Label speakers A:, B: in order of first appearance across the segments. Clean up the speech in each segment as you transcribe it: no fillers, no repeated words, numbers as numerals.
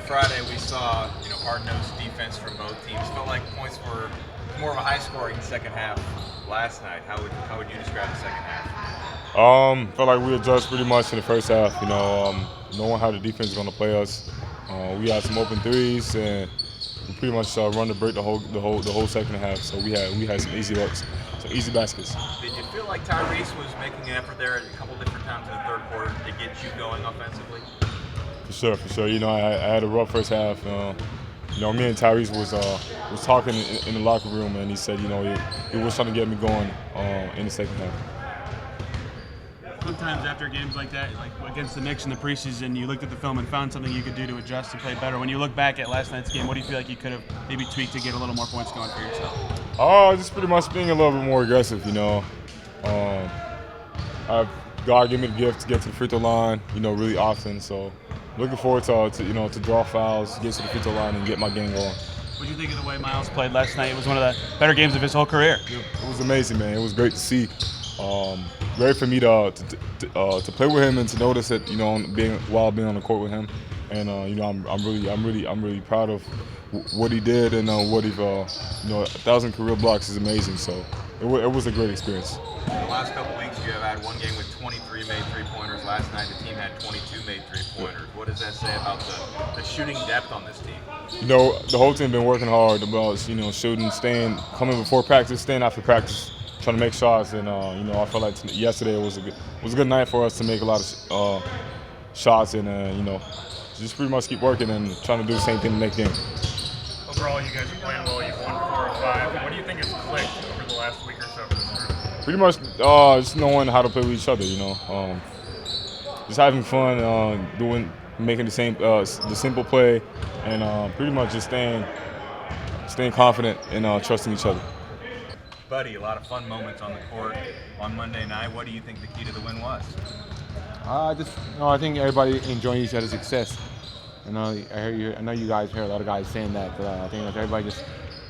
A: Friday, we saw hard-nosed defense from both teams. Felt like points were more of a high-scoring second half last night. How would you describe the second half?
B: Felt like we adjusted pretty much in the first half. Knowing how the defense is going to play us. We had some open threes, and we pretty much run the break the whole second half. So we had some easy looks, some easy baskets.
A: Did you feel like Tyrese was making an effort there a couple different times in the third quarter to get you going offensively?
B: For sure. I had a rough first half. Me and Tyrese was talking in the locker room, and he said, he was trying to get me going in the second half.
C: Sometimes after games like that, like against the Knicks in the preseason, you looked at the film and found something you could do to adjust and play better. When you look back at last night's game, what do you feel like you could have maybe tweaked to get a little more points going for yourself?
B: Just pretty much being a little bit more aggressive. God gave me the gift to get to the free throw line, really often. So looking forward to draw fouls, get to the free throw line, and get my game going.
C: What do you think of the way Myles played last night? It was one of the better games of his whole career.
B: It was amazing, man. It was great to see. Great for me to play with him and to notice it, while being on the court with him. And I'm really proud of what he did, and what he 1,000 career blocks is amazing. So it was a great experience.
A: In the last couple of weeks, you have had one game with 23 made three-pointers. Last night, the team had 22 made three-pointers. What does that say about the shooting depth on this team?
B: The whole team been working hard about shooting, coming before practice, staying after practice, trying to make shots. And I felt like yesterday was a good night for us to make a lot of shots, and just pretty much keep working and trying to do the same thing the next game.
D: Overall, you guys are playing well. You've won 4 or 5. What do you think has clicked over the last week or so for this group?
B: Pretty much just knowing how to play with each other. Just having fun, making the simple play, and pretty much just staying confident and trusting each other.
A: Buddy, a lot of fun moments on the court on Monday night. What do you think the key to the win was?
E: I think everybody enjoying each other's success. I know you guys hear a lot of guys saying that, but I think everybody just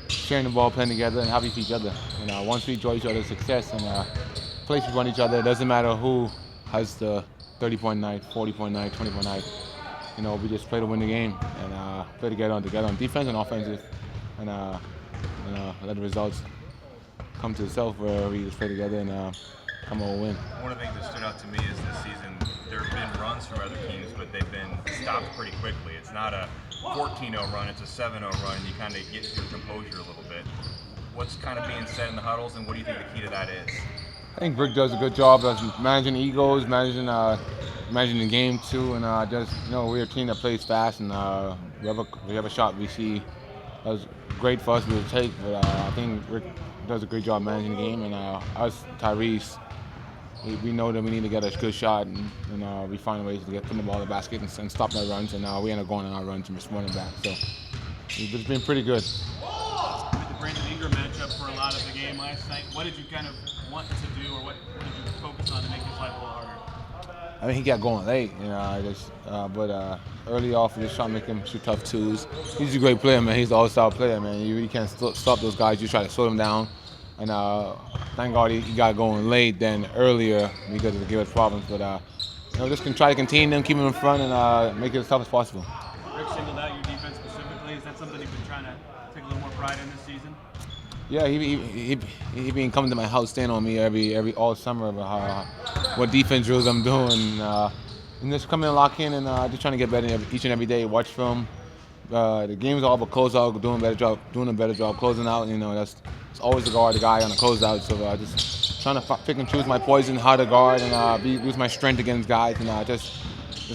E: sharing the ball, playing together, and happy for each other. Once we enjoy each other's success and play for each other, it doesn't matter who has the 30-point night, 40-point night, 20-point night. We just play to win the game and play together on defense and offensive, and let the results come to itself where we just play together and come on win.
A: One of the things that stood out to me is this season there have been runs from other teams, but they've been stopped pretty quickly. It's not a 14-0 run, it's a 7-0 run. You kind of get your composure a little bit. What's kind of being said in the huddles, and what do you think the key to that is?
E: I think Rick does a good job of managing egos, managing the game too, and we're a team that plays fast, and we have a shot we see that was great for us to take, but I think Rick does a great job managing the game, and us, Tyrese, we know that we need to get a good shot, and we find ways to put the ball in the basket and stop their runs, and we end up going on our runs and responding back. So it's been pretty good.
C: With the Brandon Ingram matchup for a lot of the game last night, what did you kind of want to do, or what did you focus on to make his life a little harder?
E: I mean, he got going late, but early off, we just trying to make him shoot tough twos. He's a great player, man. He's an all-star player, man. You really can't stop those guys. You try to slow them down. And thank God he got going late than earlier because of the give us problems. But just can try to contain them, keep them in front, and make it as tough as possible.
C: Rick singled out your defense specifically. Is that something you've been trying to take a little more pride in this season?
E: Yeah, he been coming to my house, staying on me every all summer about what defense drills I'm doing, and just coming and lock in and just trying to get better each and every day. Watch film. The game's all about closeout, doing a better job closing out. It's always the guy on the closeout. So just trying to pick and choose my poison, how to guard, and use my strength against guys, and just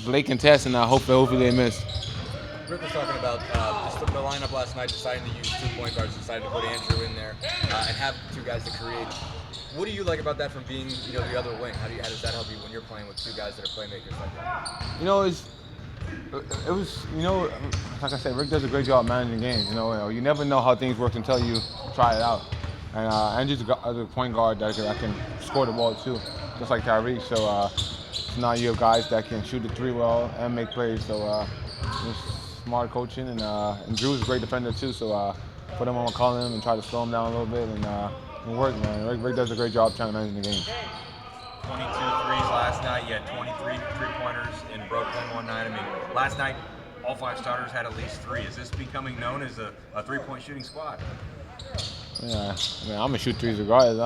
E: late contest, and hopefully they miss.
F: Rick was talking about just the lineup last night, deciding to use 2 point guards, decided to put Andrew in there, and have 2 guys to create. What do you like about that from being, the other wing? How does that help you when you're playing with 2 guys that are playmakers like that?
E: It was, like I said, Rick does a great job managing games. You never know how things work until you try it out. And Andrew's a point guard that can score the ball too, just like Tyrese. So now you have guys that can shoot the 3 well and make plays. So smart coaching, and Drew's a great defender too. So put him on, call him, and try to slow him down a little bit, and work, man. Rick does a great job trying to manage the game.
A: 22 threes last night. You had 23 three-pointers in Brooklyn one night. I mean, last night, all 5 starters had at least 3. Is this becoming known as a three-point shooting squad?
E: Yeah, I mean, I'm gonna shoot threes regardless.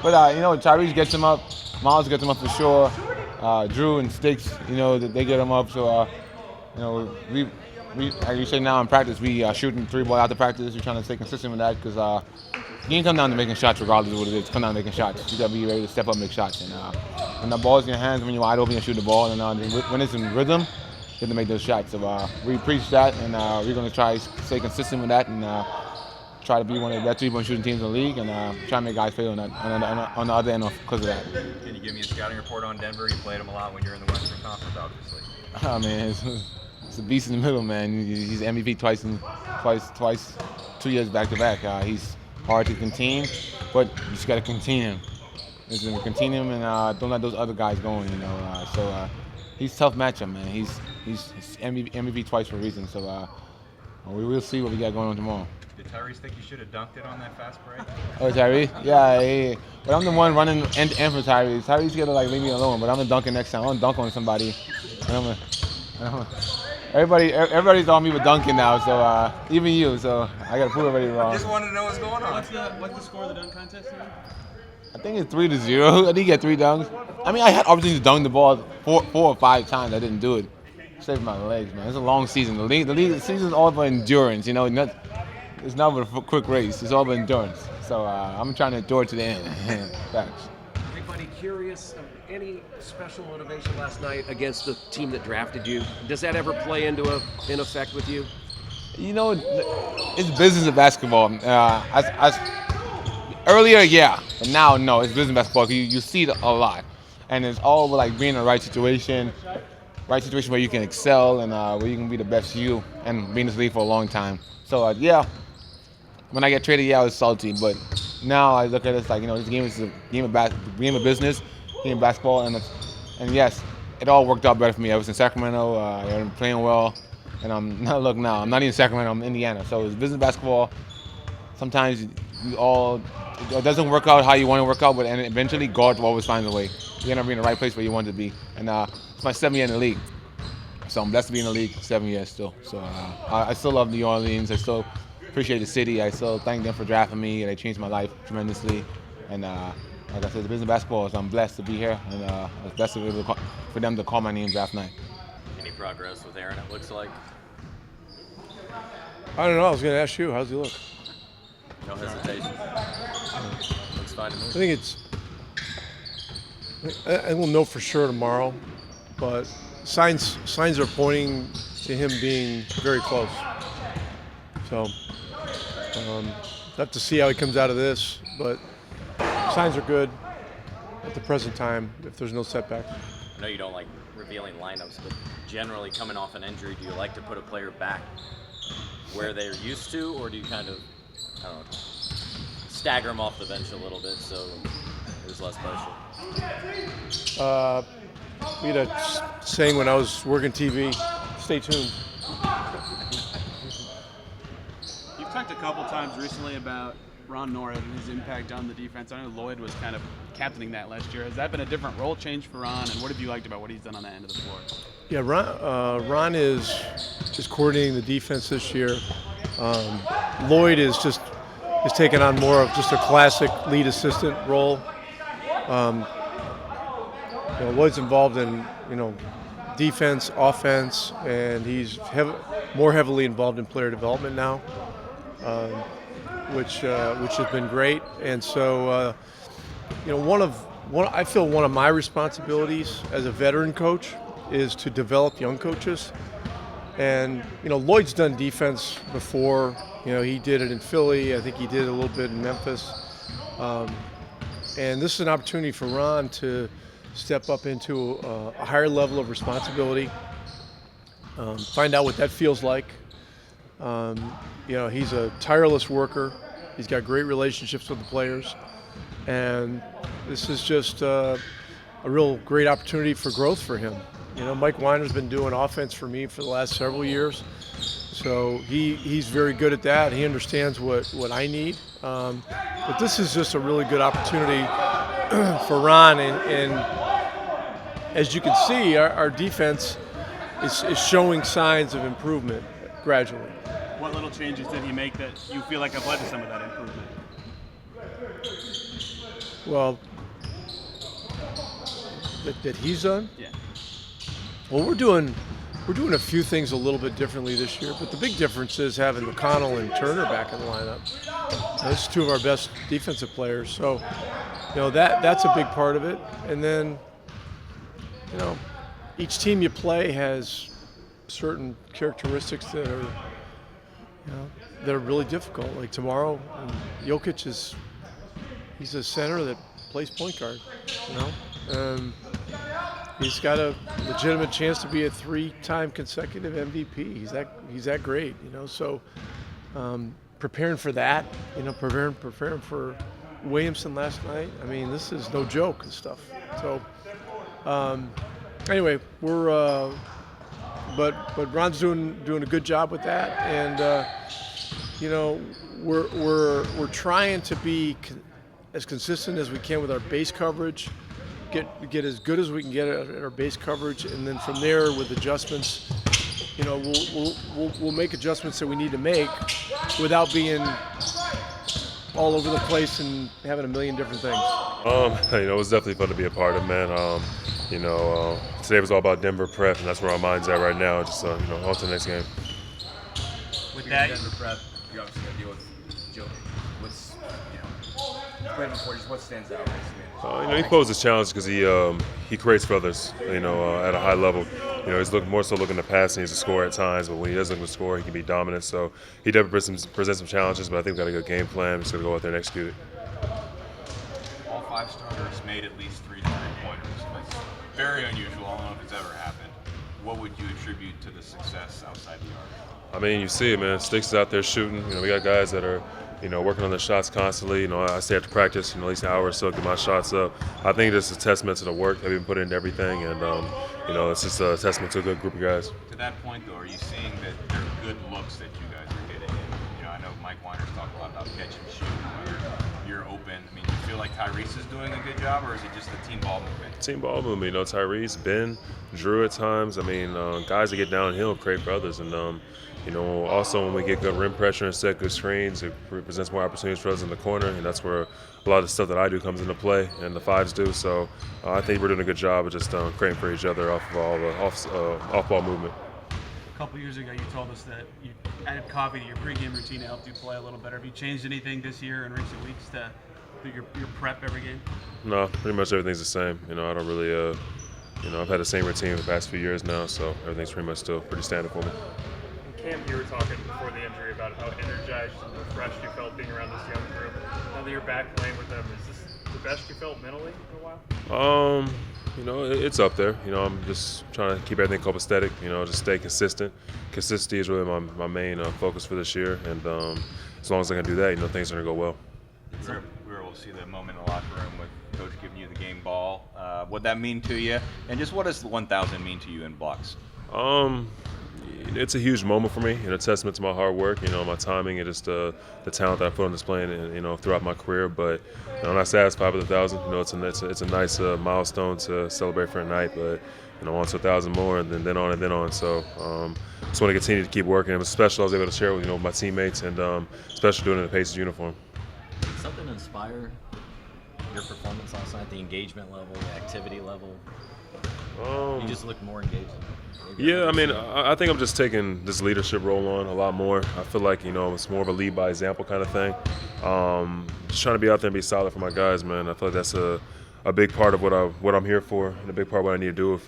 E: But you know, Tyrese gets him up, Myles gets him up for sure. Drew and Sticks, you know, they get him up. So you know, we like you say now in practice, we shooting 3-ball after practice. We're trying to stay consistent with that because you ain't come down to making shots regardless of what it is. Come down to making shots. You gotta be ready to step up and make shots. And when the ball's in your hands, when you're wide open, you shoot the ball. And when it's in rhythm, you have to make those shots. So we preach that, and we're gonna try to stay consistent with that and try to be one of the best 3-point shooting teams in the league and try to make guys fail on the other end because of that.
A: Can you give me a scouting report on Denver? You played them a lot when you're in the Western Conference, obviously.
E: I mean, it's a beast in the middle, man. He's MVP twice, 2 years back to back. He's hard to contain, but you just got to contain him. You contain him and don't let those other guys go. You know, so he's a tough matchup, man. He's MVP twice for a reason. So we will see what we got going on tomorrow.
A: Did Tyrese think you should have dunked it on that fast break?
E: Oh, Tyrese? Yeah. But I'm the one running end to end for Tyrese. Tyrese got to leave me alone, but I'm gonna dunk it next time. I'm gonna dunk on somebody. And everybody's on me with dunking now, so even you. So I gotta prove everybody wrong.
A: I just wanted to know what's going on.
C: What's the score of the dunk contest now?
E: I think it's 3-0. I did get 3 dunks. I mean, I had opportunities to dunk the ball 4 or 5 times. I didn't do it. Saved my legs, man. It's a long season. The season's all about endurance. You know, it's not a quick race. It's all about endurance. So I'm trying to endure to the end. Thanks.
G: Everybody curious of any special motivation last night against the team that drafted you? Does that ever play in effect with you?
E: You know, it's business of basketball. Earlier, yeah, but now, no. It's business basketball. You see it a lot, and it's all about like being in the right situation where you can excel and where you can be the best you, and be in this league for a long time. So yeah. When I get traded, yeah, I was salty, but now I look at it like, you know, this game is a game of business, game of basketball, and yes, it all worked out better for me. I was in Sacramento, I'm playing well, and I'm not even in Sacramento, I'm in Indiana. So it's business basketball. Sometimes it doesn't work out how you want to work out, but and eventually God will always find a way. You end up being in the right place where you want to be, and it's my 7th year in the league. So I'm blessed to be in the league 7 years still. So I still love New Orleans. I still appreciate the city. I still thank them for drafting me. They changed my life tremendously. And like I said, the business of basketball is I'm blessed to be here, and I was blessed to be able to for them to call my name draft night.
H: Any progress with Aaron, it looks like?
I: I don't know. I was going to ask you. How's he look?
H: No hesitation. Looks fine to me.
I: I think I will know for sure tomorrow, but signs are pointing to him being very close. So have to see how he comes out of this, but signs are good at the present time if there's no setback.
H: I know you don't like revealing lineups, but generally coming off an injury, do you like to put a player back where they're used to, or do you kind of, I don't know, stagger them off the bench a little bit so there's less pressure?
I: We had a saying when I was working TV, stay tuned.
C: You've talked a couple times recently about Ron Norwood and his impact on the defense. I know Lloyd was kind of captaining that last year. Has that been a different role change for Ron, and what have you liked about what he's done on that end of the floor?
I: Yeah, Ron is coordinating the defense this year. Lloyd is taking on more of just a classic lead assistant role. Lloyd's involved in defense, offense, and he's more heavily involved in player development now, which has been great. And so, I feel one of my responsibilities as a veteran coach is to develop young coaches. And Lloyd's done defense before. He did it in Philly. I think he did it a little bit in Memphis. And this is an opportunity for Ron to step up into a higher level of responsibility, find out what that feels like. He's a tireless worker. He's got great relationships with the players. And this is just a real great opportunity for growth for him. Mike Weiner's been doing offense for me for the last several years. So he's very good at that. He understands what I need. But this is just a really good opportunity for Ron. And as you can see, our defense is showing signs of improvement gradually.
C: What little changes did he make that you feel like have led to some of that improvement?
I: Well, that he's done.
C: Yeah.
I: Well, we're doing a few things a little bit differently this year, but the big difference is having McConnell and Turner back in the lineup. Those two of our best defensive players, so that's a big part of it. And then, each team you play has certain characteristics that are really difficult. Like tomorrow, Jokic he's a center that plays point guard. He's got a legitimate chance to be a 3-time consecutive MVP. He's that great, So preparing for that, preparing for Williamson last night. I mean, this is no joke and stuff. So anyway, but Ron's doing a good job with that, and we're trying to be as consistent as we can with our base coverage. Get as good as we can get at our base coverage, and then from there with adjustments, we'll make adjustments that we need to make without being all over the place and having a million different things.
J: It was definitely fun to be a part of, man. Today was all about Denver prep, and that's where our mind's at right now. Just on to the next game.
C: With that,
F: Denver prep, you're obviously gonna deal with Joe. What stands out?
J: He poses challenges because he creates for others, at a high level. He's more so looking to pass and he's a scorer at times, but when he does look to score, he can be dominant. So he definitely presents some challenges, but I think we've got a good game plan. We're just going to go out there and execute it.
A: All 5 starters made at least 3 3-pointers. That's very unusual. I don't know if it's ever happened. What would you attribute to the success outside the arc?
J: I mean, you see it, man. Sticks is out there shooting. We got guys that are working on their shots constantly. I stay after practice, at least an hour or so, get my shots up. I think this is a testament to the work that we've been putting into everything, and it's just a testament to a good group of guys.
A: To that point, though, are you seeing that there are good looks that you guys are getting? I know Mike Weiner's talked a lot about catch and shoot, whether you're open. I mean, do you feel like Tyrese is doing a good job, or is it just the team ball movement?
J: Team ball movement. Tyrese, Ben, Drew at times. I mean, guys that get downhill create for others, and also when we get good rim pressure and set good screens, it presents more opportunities for us in the corner, and that's where a lot of the stuff that I do comes into play, and the 5s do. So I think we're doing a good job of just creating for each other off of all the off-ball movement.
C: a couple years ago you told us that you added coffee to your pregame routine to help you play a little better. Have you changed anything this year in recent weeks to your prep every game?
J: No, pretty much everything's the same. I don't really, I've had the same routine for the past few years now, so everything's pretty much still pretty standard for me.
D: Cam, you were talking before the injury about how energized and refreshed you felt being around this young group. Now that you're back playing with them, is this the best you felt mentally in a while?
J: It's up there. I'm just trying to keep everything copacetic, just stay consistent. Consistency is really my main focus for this year, and as long as I can do that, things are going to go well.
A: We were able to see the moment in the locker room with Coach giving you the game ball. What'd that mean to you? And just what does 1,000 mean to you in blocks?
J: It's a huge moment for me, a testament to my hard work, my timing, and just the talent that I put on display, throughout my career. But I'm not satisfied with 1,000. It's a nice milestone to celebrate for a night, but I want 1,000 more, and then on and then on. So just want to continue to keep working. It was special. I was able to share with my teammates, and especially doing it in the Pacers uniform.
H: Did something inspire your performance last night? The engagement level, the activity level. You just looked more engaged.
J: Yeah, I think I'm just taking this leadership role on a lot more. I feel like, it's more of a lead by example kind of thing. Just trying to be out there and be solid for my guys, man. I feel like that's a big part of what I'm here for, and a big part of what I need to do with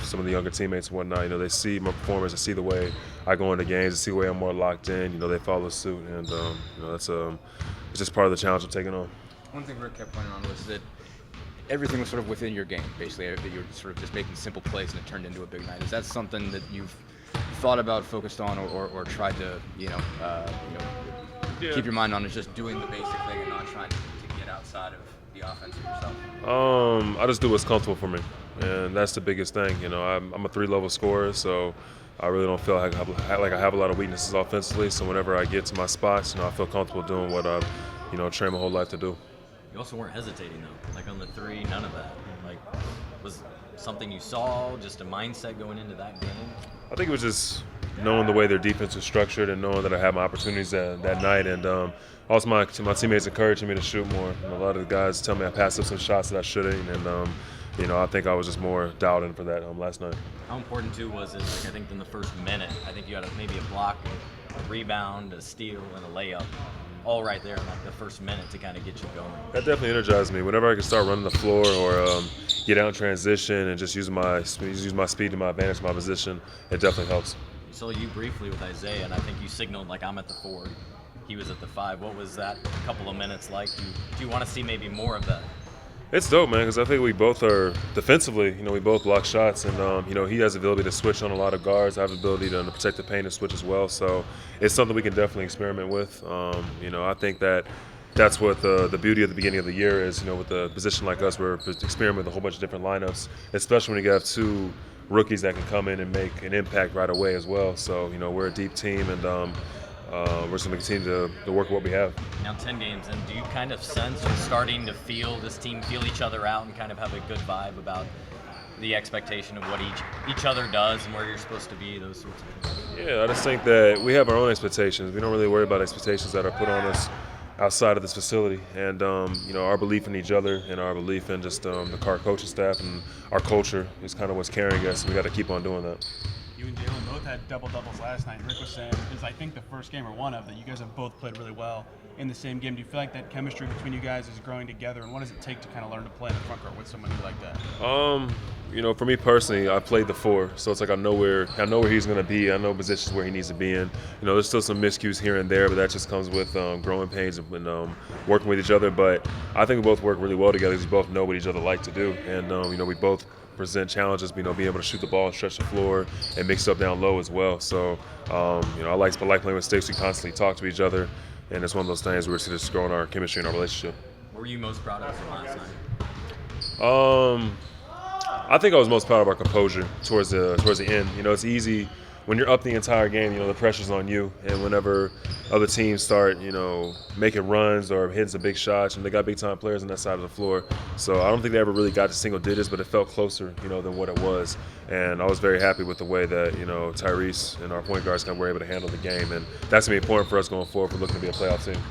J: some of the younger teammates and whatnot. They see my performance, they see the way I go into games, they see the way I'm more locked in. They follow suit, and that's it's just part of the challenge I'm taking on.
F: One thing Rick kept pointing on was that everything was sort of within your game, basically, that you were sort of just making simple plays and it turned into a big night. Is that something that you've thought about, focused on, or tried to, keep your mind on, is just doing the basic thing and not trying to get outside of the offense of yourself?
J: I just do what's comfortable for me, and that's the biggest thing. I'm a 3-level scorer, so I really don't feel like I have a lot of weaknesses offensively. So whenever I get to my spots, I feel comfortable doing what I've, trained my whole life to do.
H: You also weren't hesitating though, like on the 3, none of that. Like, something you saw, just a mindset going into that game?
J: I think it was just knowing the way their defense was structured and knowing that I had my opportunities that night, and also my teammates encouraging me to shoot more. A lot of the guys tell me I passed up some shots that I shouldn't, and I think I was just more dialed in for that last night.
H: How important too was it? Like, I think in the first minute, I think you had maybe a block, a rebound, a steal, and a layup, all right there in like the first minute to kind of get you going.
J: That definitely energized me. Whenever I can start running the floor or get out in transition and just use my speed to my advantage, my position, it definitely helps.
H: So you briefly with Isaiah, and I think you signaled like I'm at the 4, he was at the 5. What was that couple of minutes like? Do you want to see maybe more of that?
J: It's dope, man, because I think we both are defensively. We both block shots, and he has the ability to switch on a lot of guards. I have the ability to protect the paint and switch as well. So it's something we can definitely experiment with. I think that's what the beauty of the beginning of the year is. With a position like us, we're experimenting with a whole bunch of different lineups, especially when you have 2 rookies that can come in and make an impact right away as well. So we're a deep team, and we're just going to continue to work what we have.
H: Now 10 games in, do you kind of sense you're starting to feel this team feel each other out and kind of have a good vibe about the expectation of what each other does and where you're supposed to be, those sorts of things?
J: Yeah, I just think that we have our own expectations. We don't really worry about expectations that are put on us outside of this facility, and our belief in each other and our belief in just the coaching staff and our culture is kind of what's carrying us. We got to keep on doing that.
C: You and Jalen both had double-doubles last night. Rick was saying it was, I think, the first game or one of that you guys have both played really well in the same game. Do you feel like that chemistry between you guys is growing together, and what does it take to kind of learn to play in the front court with somebody like that?
J: For me personally, I played the 4, so it's like I know where he's going to be. I know positions where he needs to be in. There's still some miscues here and there, but that just comes with growing pains and working with each other. But I think we both work really well together because we both know what each other like to do, and we both present challenges, being able to shoot the ball and stretch the floor and mix up down low as well. So, I like playing with sticks. We constantly talk to each other, and it's one of those things where we're just growing our chemistry and our relationship.
H: What were you most proud of from last night?
J: I think I was most proud of our composure towards the end. It's easy when you're up the entire game. The pressure's on you, and whenever other teams start, making runs or hitting some big shots, and they got big time players on that side of the floor. So I don't think they ever really got to single digits, but it felt closer, than what it was. And I was very happy with the way that Tyrese and our point guards were able to handle the game, and that's gonna be important for us going forward. We're looking to be a playoff team.